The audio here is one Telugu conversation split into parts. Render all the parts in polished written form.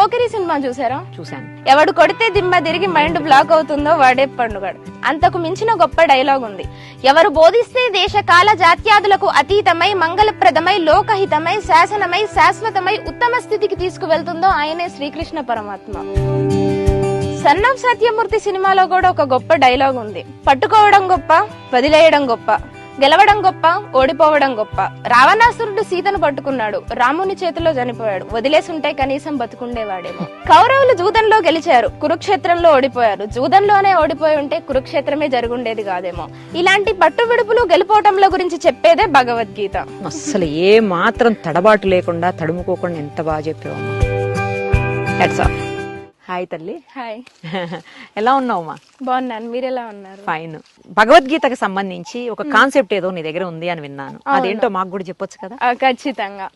పోకిరి సినిమా చూసారా? చూశాను. ఎవడు కొడితే దిమ్మ తిరిగి మైండ్ బ్లాక్ అవుతుందో వాడే పండుగాడు. అంతకు మించిన గొప్ప డైలాగ్ ఉంది. ఎవరు బోధిస్తే దేశ కాల జాత్యాదులకు అతీతమై మంగళప్రదమై లోకహితమై శాసనమై శాశ్వతమై ఉత్తమ స్థితికి తీసుకువెళ్తుందో ఆయనే శ్రీకృష్ణ పరమాత్మ. సన్ ఆఫ్ సత్యమూర్తి సినిమాలో కూడా ఒక గొప్ప డైలాగ్ ఉంది. పట్టుకోవడం గొప్ప, వదిలేయడం గొప్ప, గెలవడం గొప్ప, ఓడిపోవడం గొప్ప. రావణాసురుడు సీతను పట్టుకున్నాడు, రాముని చేతిలో చనిపోయాడు. వదిలేసుంటే కనీసం బతుకుండేవాడేమో. కౌరవులు జూదంలో గెలిచారు, కురుక్షేత్రంలో ఓడిపోయారు. జూదంలోనే ఓడిపోయి ఉంటే కురుక్షేత్రమే జరుగుండేది కాదేమో. ఇలాంటి పట్టు విడుపులు గెలుపోవటంల గురించి చెప్పేదే భగవద్గీత. అస్సలు ఏ మాత్రం తడబాటు లేకుండా తడుముకోకుండా ఎంత బాగా చెప్పావు. హాయ్ తల్లి. హాయ్. ఎలా ఉన్నావుమా? బాగున్నాను, మీరు ఎలా ఉన్నారు? ఫైన్. భగవద్గీతకు సంబంధించి ఒక కాన్సెప్ట్ ఏదో నీ దగ్గర ఉంది అని విన్నాను. అదేంటో మాకు కూడా చెప్పొచ్చు కదా? ఖచ్చితంగా.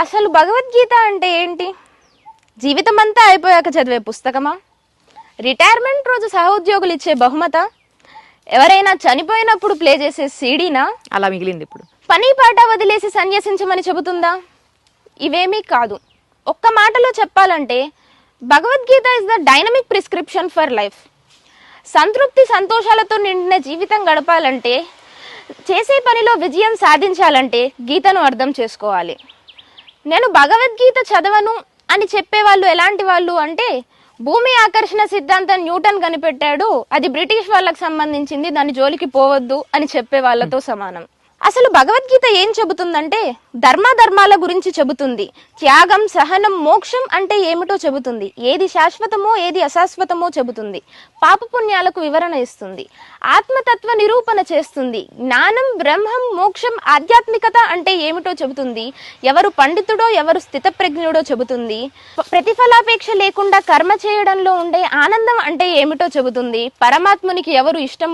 అసలు భగవద్గీత అంటే ఏంటి? జీవితం అంతా అయిపోయాక చదివే పుస్తకమా? రిటైర్మెంట్ రోజు సహోద్యోగులు ఇచ్చే బహుమత? ఎవరైనా చనిపోయినప్పుడు ప్లే చేసే సీడీనా? అలా మిగిలింది ఇప్పుడు. పని పాట వదిలేసి సన్యసించమని చెబుతుందా? ఇవేమీ కాదు. ఒక్క మాటలో చెప్పాలంటే Bhagavad Gita is the dynamic prescription for life. సంతృప్తి సంతోషాలతో నిండిన జీవితం గడపాలంటే, చేసే పనిలో విజయం సాధించాలంటే గీతను అర్థం చేసుకోవాలి. నేను భగవద్గీత చదవను అని చెప్పేవాళ్ళు ఎలాంటి వాళ్ళు అంటే, భూమి ఆకర్షణ సిద్ధాంతం న్యూటన్ కనిపెట్టాడు, అది బ్రిటిష్ వాళ్ళకి సంబంధించింది, దాని జోలికి పోవద్దు అని చెప్పే వాళ్ళతో సమానం. అసలు భగవద్గీత ఏం చెబుతుందంటే ధర్మాల గురించి చెబుతుంది. త్యాగం, సహనం, మోక్షం అంటే ఏమిటో చెబుతుంది. ఏది శాశ్వతమో ఏది అశాశ్వతమో చెబుతుంది. పాపపుణ్యాలకు వివరణ ఇస్తుంది. ఆత్మతత్వ నిరూపణ చేస్తుంది. జ్ఞానం, బ్రహ్మం, మోక్షం, ఆధ్యాత్మికత అంటే ఏమిటో చెబుతుంది. ఎవరు పండితుడో ఎవరు స్థితప్రజ్ఞుడో చెబుతుంది. ప్రతిఫలాపేక్ష లేకుండా కర్మ చేయడంలో ఉండే ఆనందం అంటే ఏమిటో చెబుతుంది. పరమాత్మునికి ఎవరు ఇష్టమో